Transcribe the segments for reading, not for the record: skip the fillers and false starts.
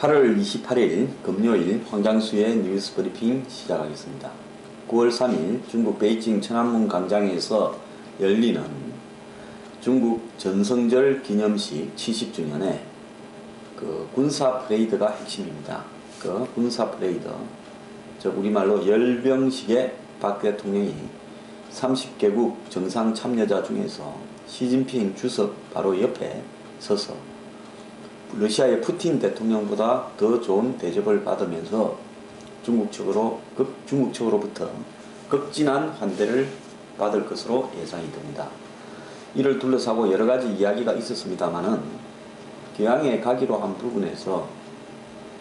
8월 28일 금요일 황장수의 뉴스 브리핑 시작하겠습니다. 9월 3일 중국 베이징 천안문 광장에서 열리는 중국 전성절 기념식 70주년의 군사 퍼레이드가 핵심입니다. 그 군사 퍼레이드, 즉 우리말로 열병식에 박 대통령이 30개국 정상 참여자 중에서 시진핑 주석 바로 옆에 서서 러시아의 푸틴 대통령보다 더 좋은 대접을 받으면서 중국 측으로부터 극진한 환대를 받을 것으로 예상이 됩니다. 이를 둘러싸고 여러가지 이야기가 있었습니다마는 교양에 가기로 한 부분에서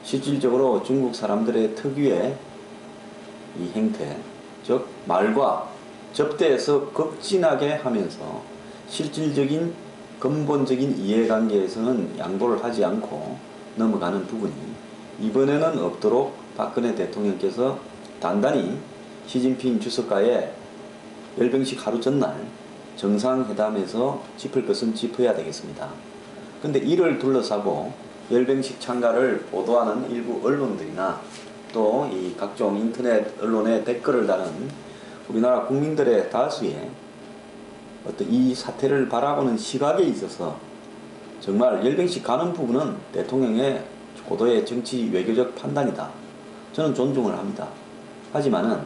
실질적으로 중국 사람들의 특유의 이 행태, 즉 말과 접대에서 극진하게 하면서 실질적인 근본적인 이해관계에서는 양보를 하지 않고 넘어가는 부분이 이번에는 없도록 박근혜 대통령께서 단단히 시진핑 주석과의 열병식 하루 전날 정상회담에서 짚을 것은 짚어야 되겠습니다. 근데 이를 둘러싸고 열병식 참가를 보도하는 일부 언론들이나 또 이 각종 인터넷 언론에 댓글을 다는 우리나라 국민들의 다수의 어떤 이 사태를 바라보는 시각에 있어서 정말 열병식 가는 부분은 대통령의 고도의 정치 외교적 판단이다. 저는 존중을 합니다. 하지만은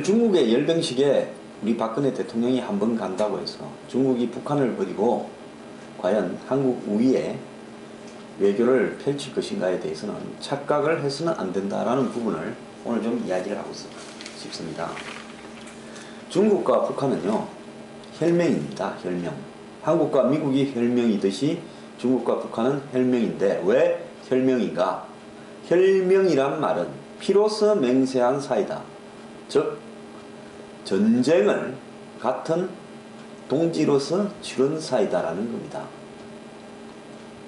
중국의 열병식에 우리 박근혜 대통령이 한번 간다고 해서 중국이 북한을 버리고 과연 한국 우위에 외교를 펼칠 것인가에 대해서는 착각을 해서는 안 된다라는 부분을 오늘 좀 이야기를 하고 싶습니다. 중국과 북한은요, 혈맹입니다. 혈맹. 한국과 미국이 혈맹이듯이 중국과 북한은 혈맹인데 왜 혈맹인가? 혈맹이란 말은 피로서 맹세한 사이다. 즉 전쟁을 같은 동지로서 치른 사이다라는 겁니다.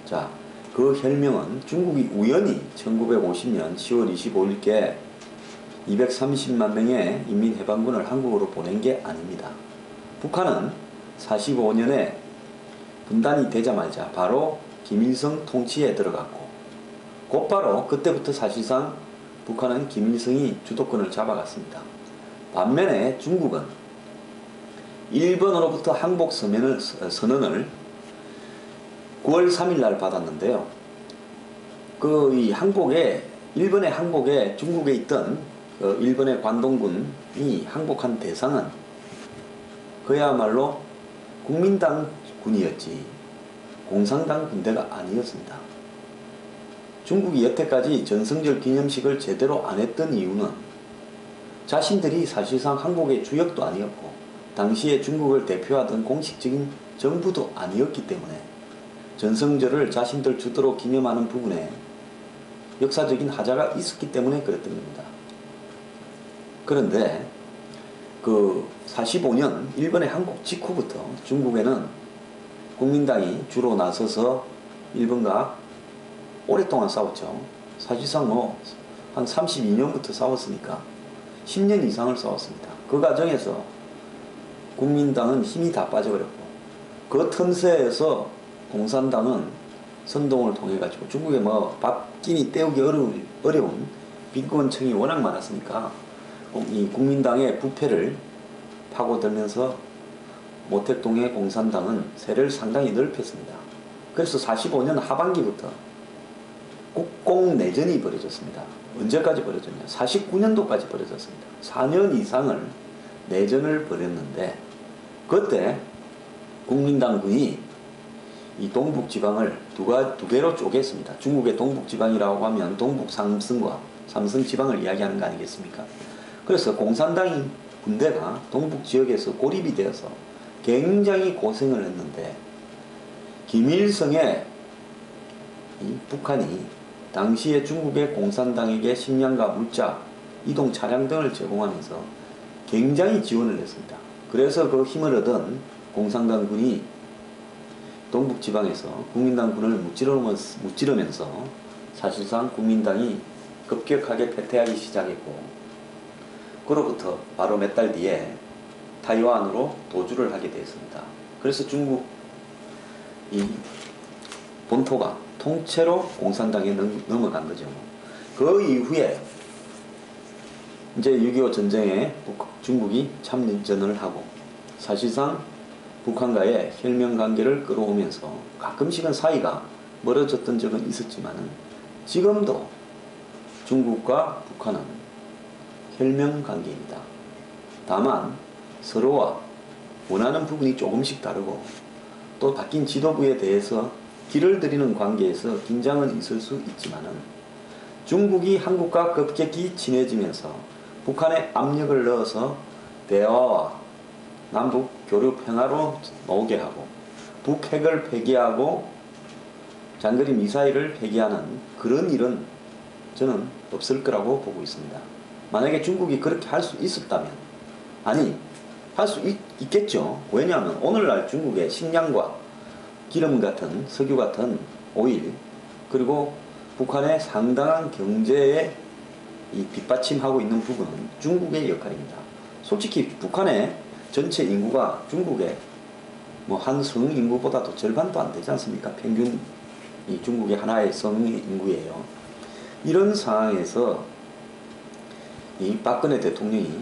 자, 그 혈맹은 중국이 우연히 1950년 10월 25일께 230만 명의 인민해방군을 한국으로 보낸 게 아닙니다. 북한은 45년에 분단이 되자마자 바로 김일성 통치에 들어갔고 곧바로 그때부터 사실상 북한은 김일성이 주도권을 잡아갔습니다. 반면에 중국은 일본으로부터 항복 선언을 9월 3일 날 받았는데요. 일본의 항복에 중국에 있던 일본의 관동군이 항복한 대상은 그야말로 국민당 군이었지 공산당 군대가 아니었습니다. 중국이 여태까지 전성절 기념식을 제대로 안 했던 이유는 자신들이 사실상 항복의 주역도 아니었고 당시에 중국을 대표하던 공식적인 정부도 아니었기 때문에 전성절을 자신들 주도로 기념하는 부분에 역사적인 하자가 있었기 때문에 그랬던 겁니다. 그런데 45년 일본의 항복 직후부터 중국에는 국민당이 주로 나서서 일본과 오랫동안 싸웠죠. 사실상 한 32년부터 싸웠으니까 10년 이상을 싸웠습니다. 그 과정에서 국민당은 힘이 다 빠져버렸고 그 틈새에서 공산당은 선동을 통해 가지고 중국에 밥기니 때우기 어려운 빈곤층이 워낙 많았으니까 이 국민당의 부패를 파고들면서 모택동의 공산당은 세를 상당히 넓혔습니다. 그래서 45년 하반기부터 국공내전이 벌어졌습니다. 언제까지 벌어졌냐? 49년도까지 벌어졌습니다. 4년 이상을 내전을 벌였는데 그때 국민당군이 이 동북지방을 두 개로 쪼갰습니다. 중국의 동북지방이라고 하면 동북 삼성과 삼성지방을 이야기하는 거 아니겠습니까? 그래서 공산당이 군대가 동북지역에서 고립이 되어서 굉장히 고생을 했는데 김일성의 북한이 당시에 중국의 공산당에게 식량과 물자, 이동 차량 등을 제공하면서 굉장히 지원을 했습니다. 그래서 그 힘을 얻은 공산당군이 동북지방에서 국민당군을 무찌르면서 사실상 국민당이 급격하게 패퇴하기 시작했고 그로부터 바로 몇 달 뒤에 타이완으로 도주를 하게 되었습니다. 그래서 중국 이 본토가 통째로 공산당에 넘어간 거죠. 그 이후에 이제 6.25 전쟁에 중국이 참전을 하고 사실상 북한과의 혈명 관계를 끌어오면서 가끔씩은 사이가 멀어졌던 적은 있었지만은 지금도 중국과 북한은 혈명 관계입니다. 다만 서로와 원하는 부분이 조금씩 다르고 또 바뀐 지도부에 대해서 길을 들이는 관계에서 긴장은 있을 수 있지만은 중국이 한국과 급격히 친해지면서 북한에 압력을 넣어서 대화와 남북 교류 평화로 오게 하고 북핵을 폐기하고 장거리 미사일을 폐기하는 그런 일은 저는 없을 거라고 보고 있습니다. 만약에 중국이 그렇게 할 수 있었다면, 아니 할 수 있겠죠. 왜냐하면 오늘날 중국의 식량과 기름 같은 석유 같은 오일, 그리고 북한의 상당한 경제에 이 뒷받침하고 있는 부분은 중국의 역할입니다. 솔직히 북한의 전체 인구가 중국의 뭐 한 성 인구보다도 절반도 안 되지 않습니까? 평균 이 중국의 하나의 성의 인구예요. 이런 상황에서 이 박근혜 대통령이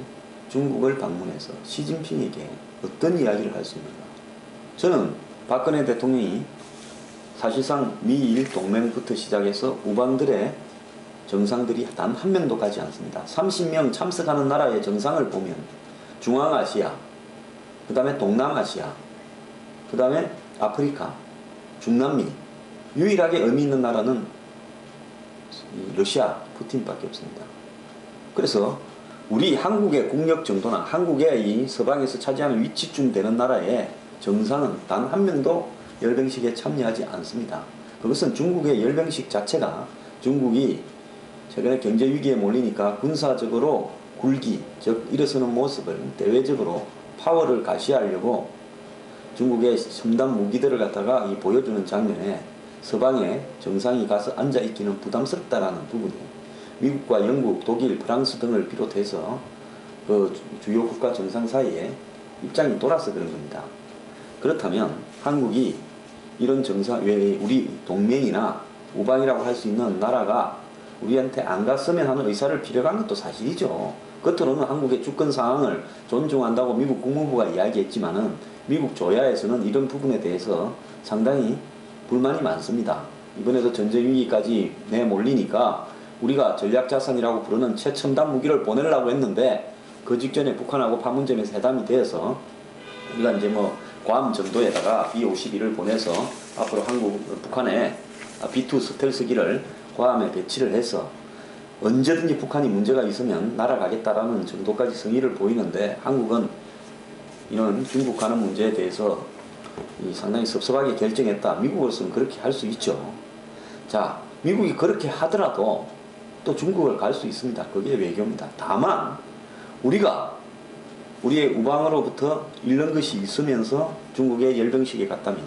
중국을 방문해서 시진핑에게 어떤 이야기를 할 수 있는가? 저는 박근혜 대통령이 사실상 미일 동맹부터 시작해서 우방들의 정상들이 단 한 명도 가지 않습니다. 30명 참석하는 나라의 정상을 보면 중앙아시아, 그 다음에 동남아시아, 그 다음에 아프리카, 중남미, 유일하게 의미 있는 나라는 러시아 푸틴밖에 없습니다. 그래서 우리 한국의 국력 정도나 한국의 이 서방에서 차지하는 위치쯤 되는 나라의 정상은 단 한 명도 열병식에 참여하지 않습니다. 그것은 중국의 열병식 자체가 중국이 최근에 경제 위기에 몰리니까 군사적으로 굴기, 즉 일어서는 모습을 대외적으로 파워를 가시하려고 중국의 첨단 무기들을 갖다가 보여주는 장면에 서방의 정상이 가서 앉아있기는 부담스럽다라는 부분이 미국과 영국, 독일, 프랑스 등을 비롯해서 그 주요 국가 정상 사이에 입장이 돌아서 그런 겁니다. 그렇다면 한국이 이런 정상, 왜 우리 동맹이나 우방이라고 할 수 있는 나라가 우리한테 안 갔으면 하는 의사를 피력한 것도 사실이죠. 겉으로는 한국의 주권 상황을 존중한다고 미국 국무부가 이야기했지만은 미국 조야에서는 이런 부분에 대해서 상당히 불만이 많습니다. 이번에도 전쟁 위기까지 내몰리니까 우리가 전략자산이라고 부르는 최첨단 무기를 보내려고 했는데 그 직전에 북한하고 판문점에서 회담이 되어서 우리가 이제 뭐 괌 정도에다가 B-52를 보내서 앞으로 북한에 B-2 스텔스기를 괌에 배치를 해서 언제든지 북한이 문제가 있으면 날아가겠다라는 정도까지 성의를 보이는데 한국은 이런 중국 가는 문제에 대해서 상당히 섭섭하게 결정했다. 미국으로서는 그렇게 할 수 있죠. 자, 미국이 그렇게 하더라도 또 중국을 갈 수 있습니다. 그게 외교입니다. 다만 우리가 우리의 우방으로부터 잃는 것이 있으면서 중국의 열병식에 갔다면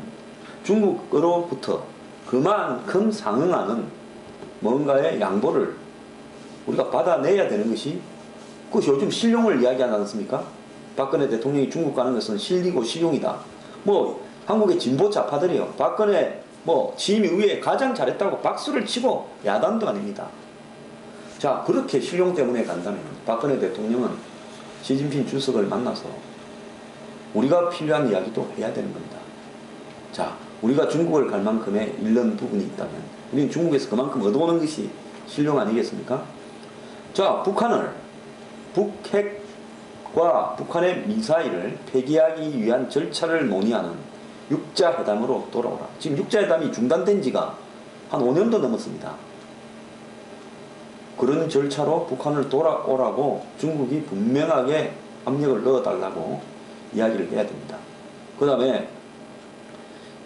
중국으로부터 그만큼 상응하는 뭔가의 양보를 우리가 받아내야 되는 것이 그것이 요즘 실용을 이야기하지 않습니까? 박근혜 대통령이 중국 가는 것은 실리고 실용이다. 뭐 한국의 진보 좌파들이요. 박근혜 취임 이후에 가장 잘했다고 박수를 치고 야단도 아닙니다. 자, 그렇게 실용 때문에 간다면 박근혜 대통령은 시진핑 주석을 만나서 우리가 필요한 이야기도 해야 되는 겁니다. 자, 우리가 중국을 갈 만큼의 잃는 부분이 있다면 우리는 중국에서 그만큼 얻어오는 것이 실용 아니겠습니까? 자, 북핵과 북한의 미사일을 폐기하기 위한 절차를 논의하는 육자회담으로 돌아오라. 지금 육자회담이 중단된 지가 한 5년도 넘었습니다. 그런 절차로 북한을 돌아오라고 중국이 분명하게 압력을 넣어달라고 이야기를 해야 됩니다. 그 다음에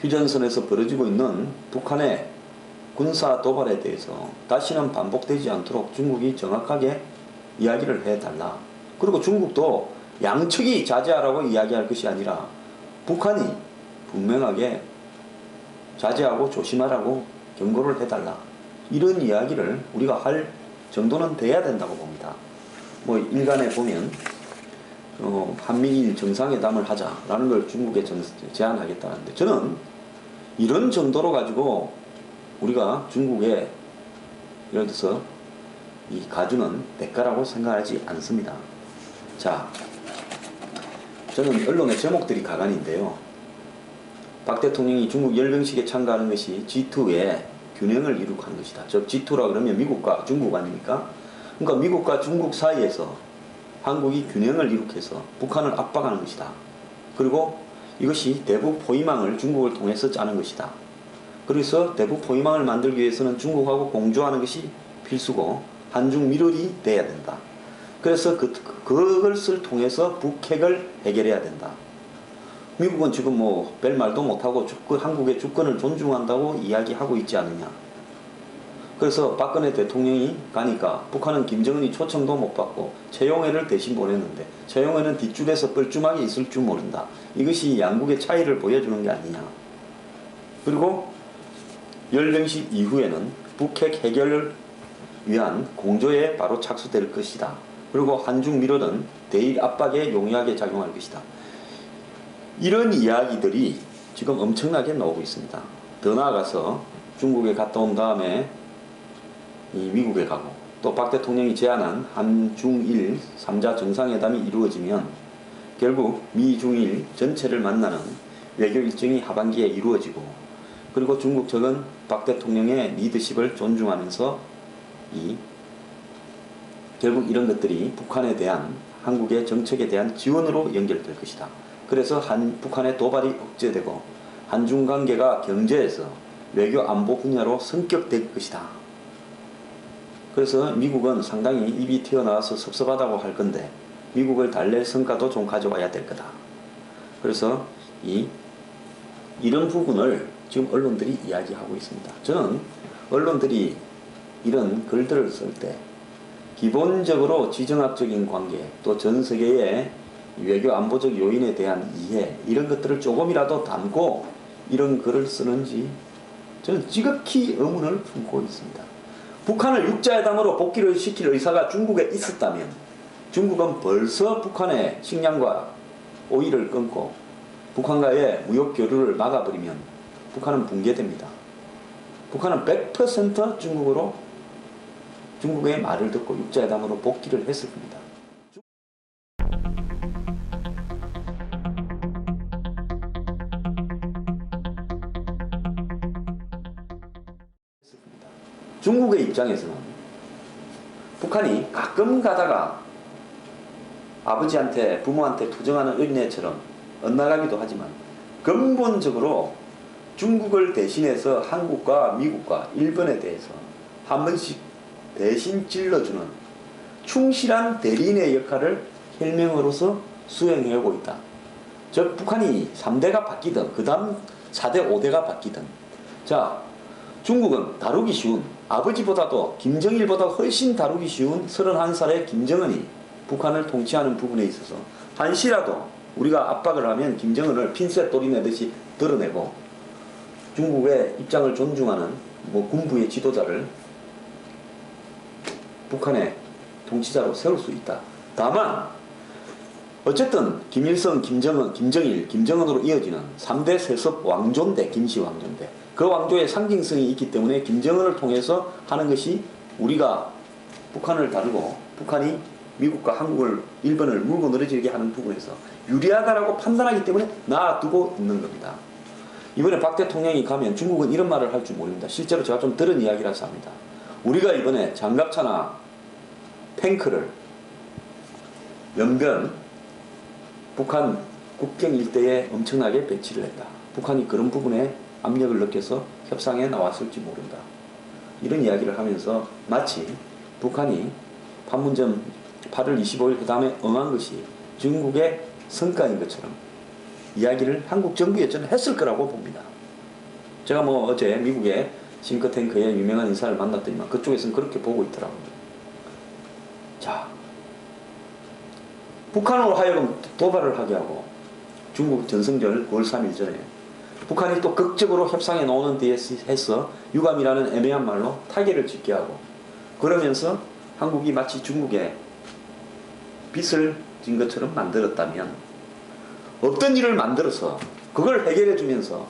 휴전선에서 벌어지고 있는 북한의 군사 도발에 대해서 다시는 반복되지 않도록 중국이 정확하게 이야기를 해달라. 그리고 중국도 양측이 자제하라고 이야기할 것이 아니라 북한이 분명하게 자제하고 조심하라고 경고를 해달라. 이런 이야기를 우리가 할 정도는 돼야 된다고 봅니다. 일간에 보면 한미일 정상회담을 하자라는 걸 중국에 제안하겠다는데 저는 이런 정도로 가지고 우리가 중국에 예를 들어서 이 가주는 대가라고 생각하지 않습니다. 자, 저는 언론의 제목들이 가관인데요. 박 대통령이 중국 열병식에 참가하는 것이 G2의 균형을 이룩한 것이다. 즉 G2라 그러면 미국과 중국 아닙니까? 그러니까 미국과 중국 사이에서 한국이 균형을 이룩해서 북한을 압박하는 것이다. 그리고 이것이 대북 포위망을 중국을 통해서 짜는 것이다. 그래서 대북 포위망을 만들기 위해서는 중국하고 공조하는 것이 필수고 한중 밀월이 돼야 된다. 그래서 그것을 통해서 북핵을 해결해야 된다. 미국은 지금 뭐 별 말도 못하고 한국의 주권을 존중한다고 이야기하고 있지 않느냐. 그래서 박근혜 대통령이 가니까 북한은 김정은이 초청도 못 받고 최용해를 대신 보냈는데 최용해는 뒷줄에서 뻘쭘하게 있을 줄 모른다. 이것이 양국의 차이를 보여주는 게 아니냐. 그리고 열병식 이후에는 북핵 해결을 위한 공조에 바로 착수될 것이다. 그리고 한중 밀월은 대일 압박에 용이하게 작용할 것이다. 이런 이야기들이 지금 엄청나게 나오고 있습니다. 더 나아가서 중국에 갔다 온 다음에 미국에 가고 또 박 대통령이 제안한 한중일 3자 정상회담이 이루어지면 결국 미중일 전체를 만나는 외교 일정이 하반기에 이루어지고 그리고 중국 측은 박 대통령의 리더십을 존중하면서 결국 이런 것들이 북한에 대한 한국의 정책에 대한 지원으로 연결될 것이다. 그래서 북한의 도발이 억제되고 한중 관계가 경제에서 외교 안보 분야로 성격될 것이다. 그래서 미국은 상당히 입이 튀어나와서 섭섭하다고 할 건데 미국을 달랠 성과도 좀 가져와야 될 거다. 그래서 이런 부분을 지금 언론들이 이야기하고 있습니다. 저는 언론들이 이런 글들을 쓸 때 기본적으로 지정학적인 관계 또 전 세계의 외교 안보적 요인에 대한 이해 이런 것들을 조금이라도 담고 이런 글을 쓰는지 저는 지극히 의문을 품고 있습니다. 북한을 육자회담으로 복귀를 시킬 의사가 중국에 있었다면 중국은 벌써 북한의 식량과 오일을 끊고 북한과의 무역 교류를 막아버리면 북한은 붕괴됩니다. 북한은 100% 중국의 말을 듣고 육자회담으로 복귀를 했을 겁니다. 중국의 입장에서는 북한이 가끔 가다가 아버지한테 부모한테 투정하는 어린애처럼 엇나가기도 하지만 근본적으로 중국을 대신해서 한국과 미국과 일본에 대해서 한 번씩 대신 찔러주는 충실한 대리인의 역할을 혈맹으로서 수행해오고 있다. 즉 북한이 3대가 바뀌든 그 다음 4대 5대가 바뀌든 자 중국은 다루기 쉬운 아버지보다도 김정일보다 훨씬 다루기 쉬운 31살의 김정은이 북한을 통치하는 부분에 있어서 한시라도 우리가 압박을 하면 김정은을 핀셋 돌이내듯이 드러내고 중국의 입장을 존중하는 군부의 지도자를 북한의 통치자로 세울 수 있다. 다만 어쨌든 김일성, 김정은, 김정일, 김정은으로 이어지는 3대 세습 왕조인데 김씨 왕조인데 그 왕조의 상징성이 있기 때문에 김정은을 통해서 하는 것이 우리가 북한을 다루고 북한이 미국과 한국을 일본을 물고 늘어지게 하는 부분에서 유리하다라고 판단하기 때문에 놔두고 있는 겁니다. 이번에 박 대통령이 가면 중국은 이런 말을 할 줄 모릅니다. 실제로 제가 좀 들은 이야기라서 합니다. 우리가 이번에 장갑차나 탱크를 연변 북한 국경 일대에 엄청나게 배치를 했다. 북한이 그런 부분에 압력을 느껴서 협상에 나왔을지 모른다. 이런 이야기를 하면서 마치 북한이 판문점 8월 25일 회담에 응한 것이 중국의 성과인 것처럼 이야기를 한국 정부에 저는 했을 거라고 봅니다. 제가 어제 미국의 싱크탱크의 유명한 인사를 만났더니만 그쪽에서는 그렇게 보고 있더라고요. 자, 북한으로 하여금 도발을 하게 하고 중국 전승절 9월 3일 전에 북한이 또 극적으로 협상에 나오는 데 해서 유감이라는 애매한 말로 타결을 짓게 하고 그러면서 한국이 마치 중국에 빚을 진 것처럼 만들었다면 없던 일을 만들어서 그걸 해결해 주면서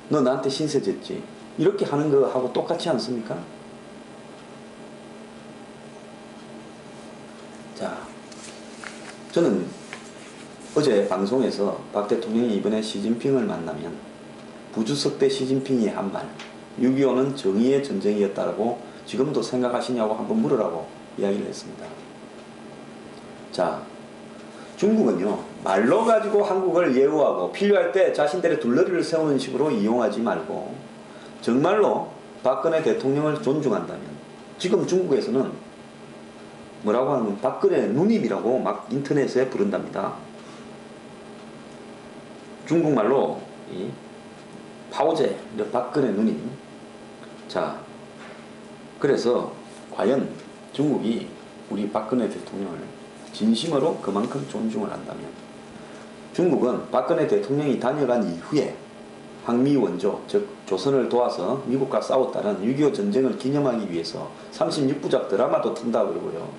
너 나한테 신세 졌지 이렇게 하는 거하고 똑같지 않습니까? 자, 저는 어제 방송에서 박 대통령이 이번에 시진핑을 만나면 부주석 때 시진핑이 한 말, 6.25는 정의의 전쟁이었다라고 지금도 생각하시냐고 한번 물으라고 이야기를 했습니다. 자, 중국은요, 말로 가지고 한국을 예우하고 필요할 때 자신들의 둘러리를 세우는 식으로 이용하지 말고 정말로 박근혜 대통령을 존중한다면, 지금 중국에서는 뭐라고 하면 박근혜 누님이라고 막 인터넷에 부른답니다. 중국말로 이 파오제, 박근혜 누님. 자, 그래서 과연 중국이 우리 박근혜 대통령을 진심으로 그만큼 존중을 한다면, 중국은 박근혜 대통령이 다녀간 이후에 항미 원조, 즉 조선을 도와서 미국과 싸웠다는 6.25 전쟁을 기념하기 위해서 36부작 드라마도 튼다 그러고요.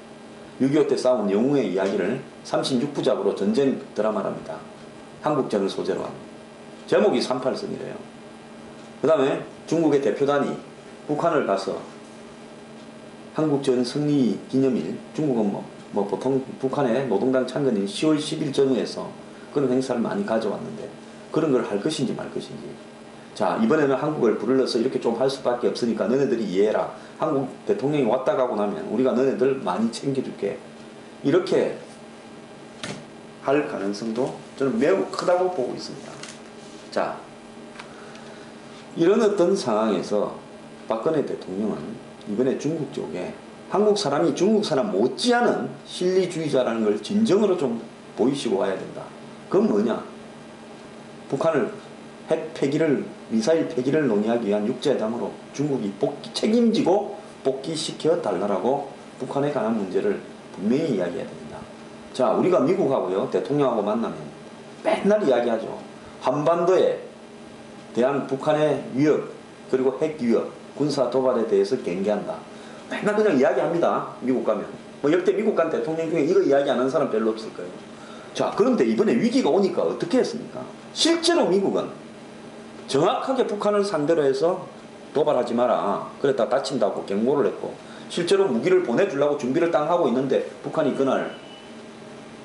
6.25 때 싸운 영웅의 이야기를 36부작으로 전쟁 드라마랍니다. 한국전을 소재로 한. 제목이 38선이래요. 그 다음에 중국의 대표단이 북한을 가서 한국전 승리 기념일, 중국은 뭐 보통 북한의 노동당 창건인 10월 10일 전후에서 그런 행사를 많이 가져왔는데 그런 걸 할 것인지 말 것인지. 자, 이번에는 한국을 불러서 이렇게 좀 할 수밖에 없으니까 너네들이 이해해라. 한국 대통령이 왔다 가고 나면 우리가 너네들 많이 챙겨줄게. 이렇게 할 가능성도 저는 매우 크다고 보고 있습니다. 자, 이런 어떤 상황에서 박근혜 대통령은 이번에 중국 쪽에 한국 사람이 중국 사람 못지않은 실리주의자라는 걸 진정으로 좀 보이시고 와야 된다. 그건 뭐냐? 북한을 핵 폐기를, 미사일 폐기를 논의하기 위한 육제회담으로 중국이 책임지고 복귀시켜 달라고 북한에 관한 문제를 분명히 이야기해야 됩니다. 자, 우리가 미국하고요, 대통령하고 만나면 맨날 이야기하죠. 한반도에 대한 북한의 위협, 그리고 핵 위협, 군사 도발에 대해서 경계한다. 맨날 그냥 이야기합니다. 미국 가면. 뭐 역대 미국 간 대통령 중에 이거 이야기 안 하는 사람 별로 없을 거예요. 자, 그런데 이번에 위기가 오니까 어떻게 했습니까? 실제로 미국은 정확하게 북한을 상대로 해서 도발하지 마라, 그랬다 다친다고 경고를 했고, 실제로 무기를 보내주려고 준비를 딱 하고 있는데 북한이 그날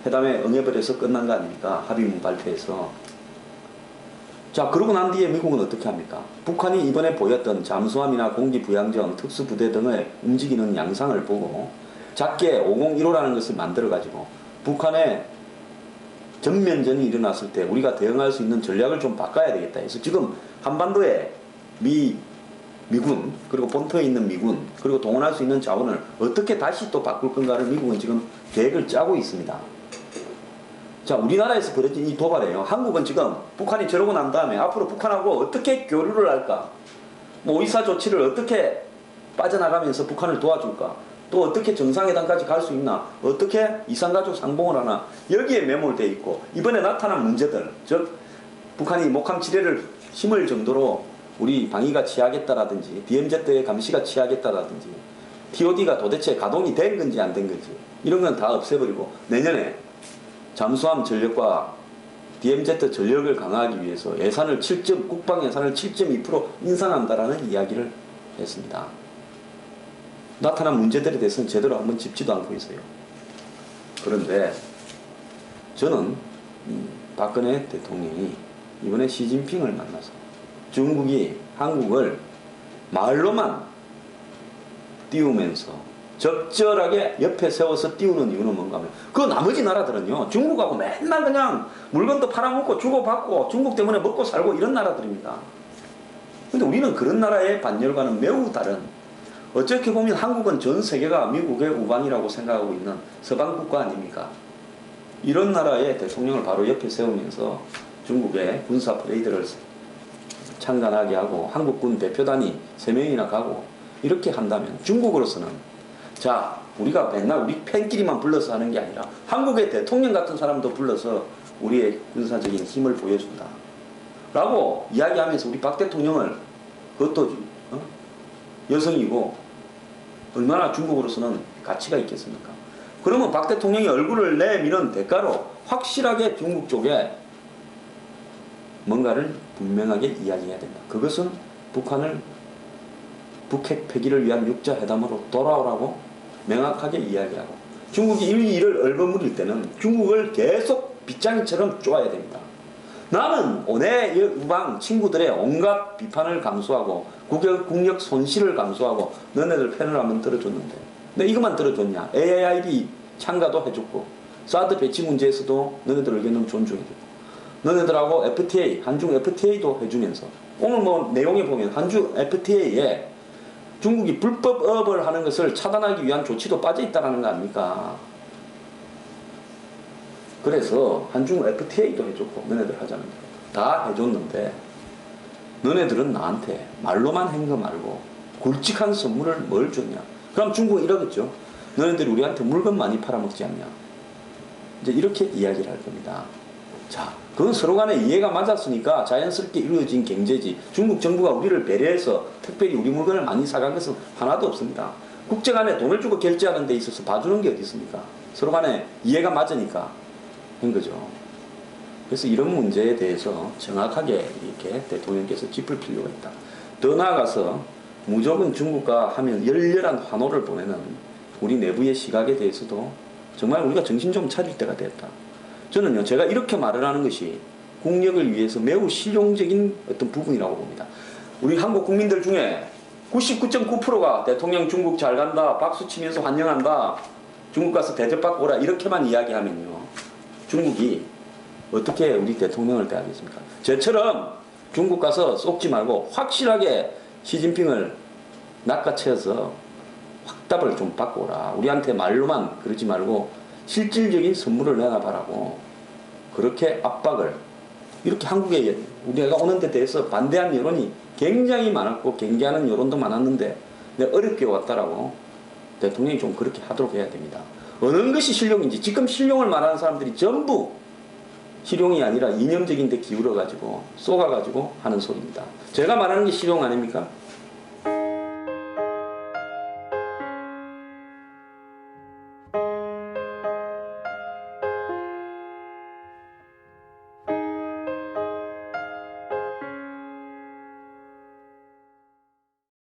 회담에 응해을 해서 끝난 거 아닙니까? 합의문 발표해서. 자, 그러고 난 뒤에 미국은 어떻게 합니까? 북한이 이번에 보였던 잠수함이나 공기부양정, 특수부대 등의 움직이는 양상을 보고 작게 501호라는 것을 만들어가지고 북한의 전면전이 일어났을 때 우리가 대응할 수 있는 전략을 좀 바꿔야 되겠다 해서 지금 한반도에 미군, 그리고 본토에 있는 미군, 그리고 동원할 수 있는 자원을 어떻게 다시 또 바꿀 건가를 미국은 지금 계획을 짜고 있습니다. 자, 우리나라에서 벌어진 이 도발이에요. 한국은 지금 북한이 저러고 난 다음에 앞으로 북한하고 어떻게 교류를 할까? 뭐 의사조치를 어떻게 빠져나가면서 북한을 도와줄까? 또 어떻게 정상회담까지 갈 수 있나? 어떻게 이산가족 상봉을 하나? 여기에 매몰되어 있고, 이번에 나타난 문제들, 즉 북한이 목함지뢰를 심을 정도로 우리 방위가 취하겠다라든지 DMZ의 감시가 취하겠다라든지 TOD가 도대체 가동이 된 건지 안 된 건지 이런 건 다 없애버리고 내년에 잠수함 전력과 DMZ 전력을 강화하기 위해서 국방 예산을 7.2% 인상한다라는 이야기를 했습니다. 나타난 문제들에 대해서는 제대로 한번 짚지도 않고 있어요. 그런데 저는 박근혜 대통령이 이번에 시진핑을 만나서 중국이 한국을 말로만 띄우면서 적절하게 옆에 세워서 띄우는 이유는 뭔가 하면 그 나머지 나라들은요, 중국하고 맨날 그냥 물건도 팔아먹고 주고받고 중국 때문에 먹고 살고 이런 나라들입니다. 근데 우리는 그런 나라의 반열과는 매우 다른, 어떻게 보면 한국은 전 세계가 미국의 우방이라고 생각하고 있는 서방 국가 아닙니까? 이런 나라의 대통령을 바로 옆에 세우면서 중국의 군사 퍼레이드를 참관하게 하고 한국군 대표단이 3명이나 가고 이렇게 한다면 중국으로서는, 자, 우리가 맨날 우리 팬끼리만 불러서 하는 게 아니라 한국의 대통령 같은 사람도 불러서 우리의 군사적인 힘을 보여준다 라고 이야기하면서 우리 박 대통령을, 그것도 여성이고 얼마나 중국으로서는 가치가 있겠습니까? 그러면 박 대통령이 얼굴을 내미는 대가로 확실하게 중국 쪽에 뭔가를 분명하게 이야기해야 된다. 그것은 북한을 북핵 폐기를 위한 육자회담으로 돌아오라고 명확하게 이야기하고, 중국이 이 일을 얼버무릴 때는 중국을 계속 빗장이처럼 쪼아야 됩니다. 나는 온해 우방 친구들의 온갖 비판을 감수하고 국력 손실을 감수하고 너네들 편을 한번 들어줬는데, 근데 이것만 들어줬냐? AIIB 참가도 해줬고, 사드 배치 문제에서도 너네들 의견은 존중해주고, 너네들하고 FTA, 한중 FTA도 해주면서, 오늘 뭐 내용에 보면 한중 FTA에 중국이 불법업을 하는 것을 차단하기 위한 조치도 빠져있다는 거 아닙니까? 그래서 한중 FTA도 해줬고, 너네들 하자는 대로 다 해줬는데, 너네들은 나한테 말로만 한 거 말고 굵직한 선물을 뭘 줬냐? 그럼 중국은 이러겠죠. 너네들이 우리한테 물건 많이 팔아먹지 않냐? 이제 이렇게 이야기를 할 겁니다. 자, 그건 서로 간에 이해가 맞았으니까 자연스럽게 이루어진 경제지, 중국 정부가 우리를 배려해서 특별히 우리 물건을 많이 사간 것은 하나도 없습니다. 국제 간에 돈을 주고 결제하는 데 있어서 봐주는 게 어디 있습니까? 서로 간에 이해가 맞으니까 한 거죠. 그래서 이런 문제에 대해서 정확하게 이렇게 대통령께서 짚을 필요가 있다. 더 나아가서 무조건 중국과 하면 열렬한 환호를 보내는 우리 내부의 시각에 대해서도 정말 우리가 정신 좀 차릴 때가 됐다. 저는요, 제가 이렇게 말을 하는 것이 국력을 위해서 매우 실용적인 어떤 부분이라고 봅니다. 우리 한국 국민들 중에 99.9%가 대통령 중국 잘 간다, 박수 치면서 환영한다, 중국 가서 대접받고 오라, 이렇게만 이야기하면요, 중국이 어떻게 우리 대통령을 대하겠습니까? 저처럼 중국 가서 쏙지 말고 확실하게 시진핑을 낚아채어서 확답을 좀 받고 오라, 우리한테 말로만 그러지 말고 실질적인 선물을 내놔봐라고, 그렇게 압박을, 이렇게 한국에 우리가 오는 데 대해서 반대한 여론이 굉장히 많았고 경계하는 여론도 많았는데 어렵게 왔다라고 대통령이 좀 그렇게 하도록 해야 됩니다. 어느 것이 실용인지, 지금 실용을 말하는 사람들이 전부 실용이 아니라 이념적인 데 기울어가지고 쏘가가지고 하는 소리입니다. 제가 말하는 게 실용 아닙니까?